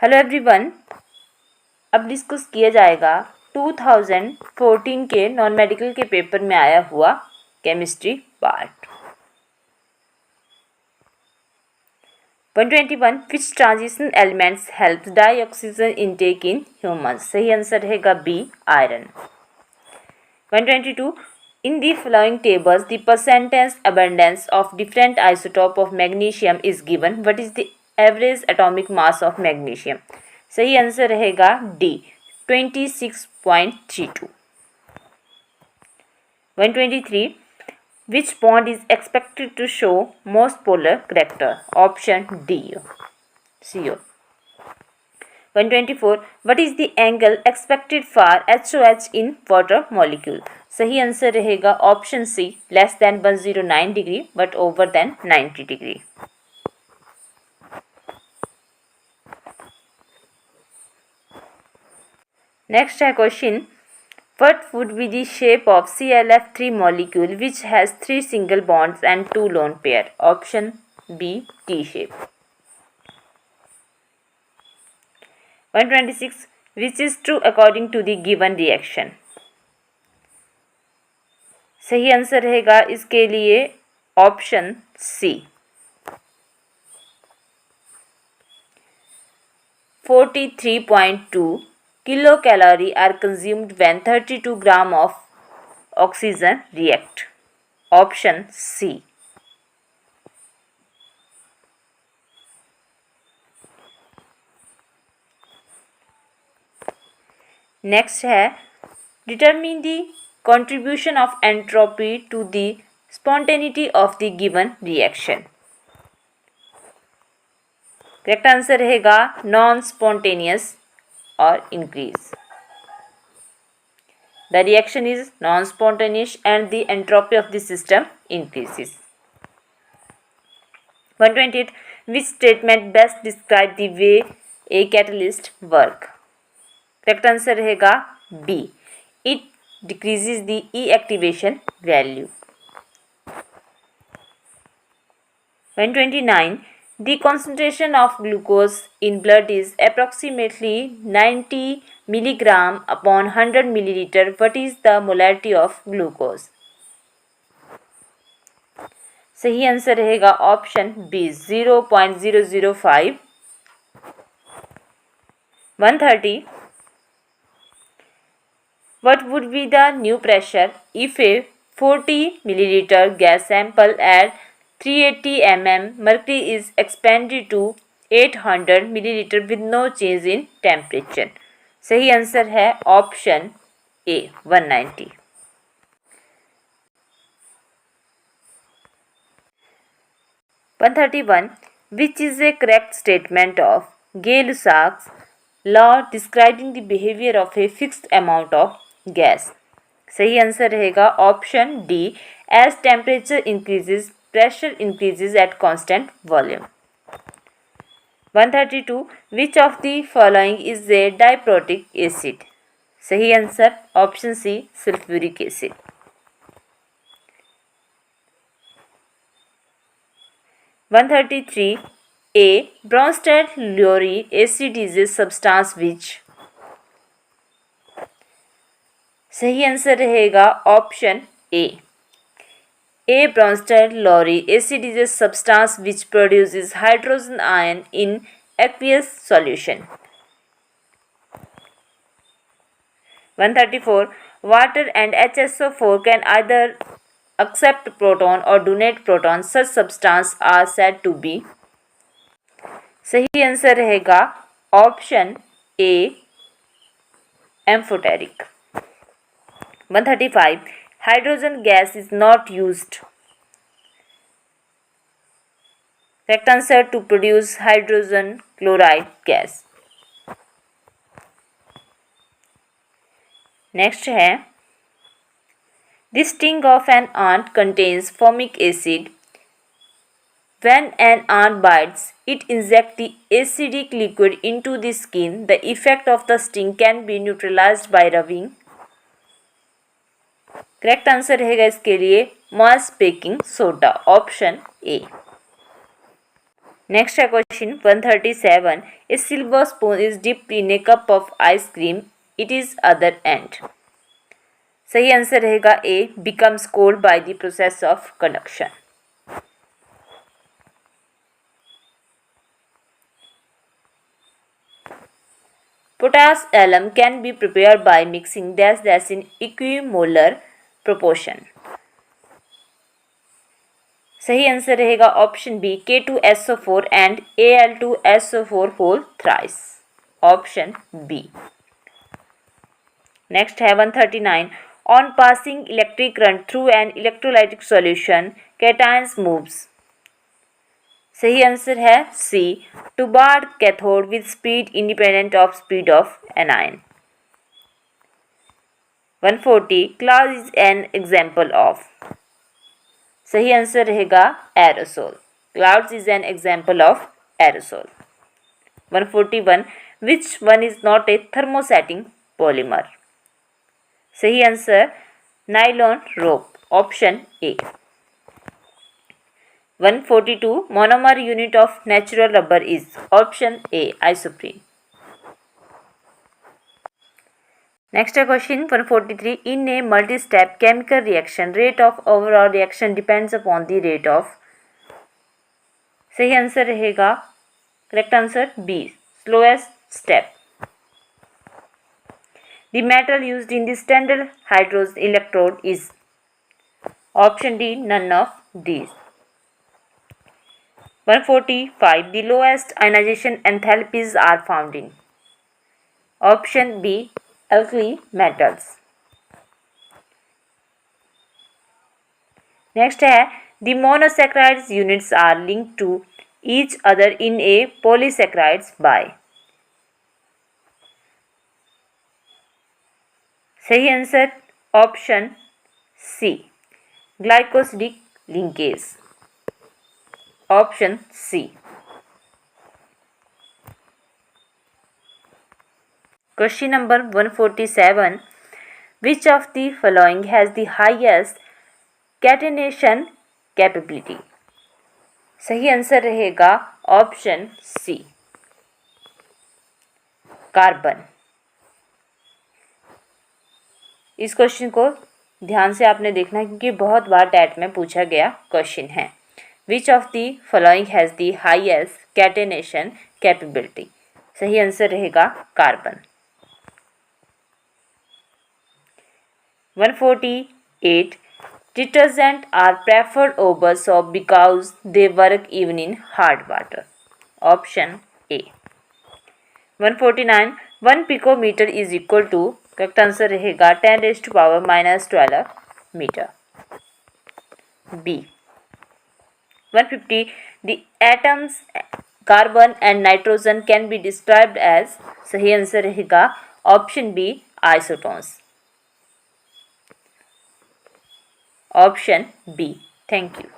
Hello everyone, अब discuss किया जाएगा 2014 के नॉन मेडिकल के पेपर में आया हुआ chemistry part. 121 which transition elements help dioxygen intake in humans. सही आंसर रहेगा B, iron. 122 in the following tables the percentage abundance of different isotope of magnesium is given. What is the average atomic mass of magnesium? सही answer रहेगा D, 26.32. 123 which bond is expected to show most polar character? Option D, CO. 124 what is the angle expected for HOH in water molecule? सही answer रहेगा option C, less than 109 degree but over than 90 degree. Next है question, what would be the shape of ClF3 molecule which has 3 single bonds and 2 lone pair? Option B, T shape. 126 which is true according to the given reaction? सही answer रहेगा इसके लिए option C, 43.2 kilo calorie are consumed when 32 gram of oxygen react. Option C. Next है, determine the contribution of entropy to the spontaneity of the given reaction. Correct answer रहेगा non spontaneous और increase. The reaction is non-spontaneous and the entropy of the system increases. 128 which statement best describe the way a catalyst work? Correct answer रहेगा B, it decreases the E activation value. 129 the concentration of glucose in blood is approximately 90 milligram upon 100 milliliter. What is the molarity of glucose? सही answer रहेगा option B, 0.005. 130 what would be the new pressure if a 40 milliliter gas sample at 380 mm mercury is expanded to 800 milliliter with no change in temperature? सही answer है option A, 190. 131 which is a correct statement of Gay-Lussac's law describing the behavior of a fixed amount of gas? सही answer रहेगा option D, as temperature increases pressure increases at constant volume. 132 which of the following is a diprotic acid? सही answer option C, sulphuric acid. 133 a Bronsted-Lowry acid is a substance which? सही answer रहेगा option A, Bronsted-Lowry acid is a substance which produces hydrogen ion in aqueous solution. 134 water and HSO4 can either accept proton or donate proton. Such substance are said to be? सही answer रहेगा option A, amphoteric. 135 hydrogen gas is not used. Correct answer, to produce hydrogen chloride gas. Next है, the sting of an ant contains formic acid. When an ant bites, it injects the acidic liquid into the skin. The effect of the sting can be neutralized by rubbing. Correct answer रहेगा इसके लिए moist baking soda, option A. Next है question 137. A silver spoon is dipped in a cup of ice cream, it is other end. सही answer रहेगा A, becomes cold by the process of conduction. Potash alum can be prepared by mixing dash dash in equimolar proportion. सही answer रहेगा option B, K2SO4 and Al2SO4 whole thrice. Option B. Next है 139. On passing electric current through an electrolytic solution, cations moves. सही answer है C, towards cathode with speed independent of speed of anion. 140. Cloud is an example of. सही answer रहेगा aerosol. Clouds is an example of aerosol. 141. Which one is not a thermosetting polymer. सही answer nylon rope. Option A. 142. Monomer unit of natural rubber is. Option A, isoprene. Next है question 143. In a multi step chemical reaction, rate of overall reaction depends upon the rate of. सही answer रहेगा, correct answer B, slowest step. The metal used in the standard hydrogen electrode is. Option D, none of these. 145. The lowest ionization enthalpies are found in. Option B, alkali metals. Next है, the monosaccharides units are linked to each other in a polysaccharides by. सही answer option C, glycosidic linkage. Option C. Question number 147. Which of the following has the highest catenation capability. सही answer रहेगा option C, carbon. इस question को ध्यान से आपने देखना क्योंकि बहुत बार टैट में पूछा गया क्वेश्चन है. Which of the following has the highest catenation capability? सही आंसर रहेगा carbon. 148. Detergent are preferred over soap because they work even in hard water. Option A. 149. 1 picometer is equal to, correct answer रहेगा 10⁻⁻12 metre. B. 150. The atoms carbon and nitrogen can be described as. सही answer रहेगा option B, isotones. Option B. Thank you.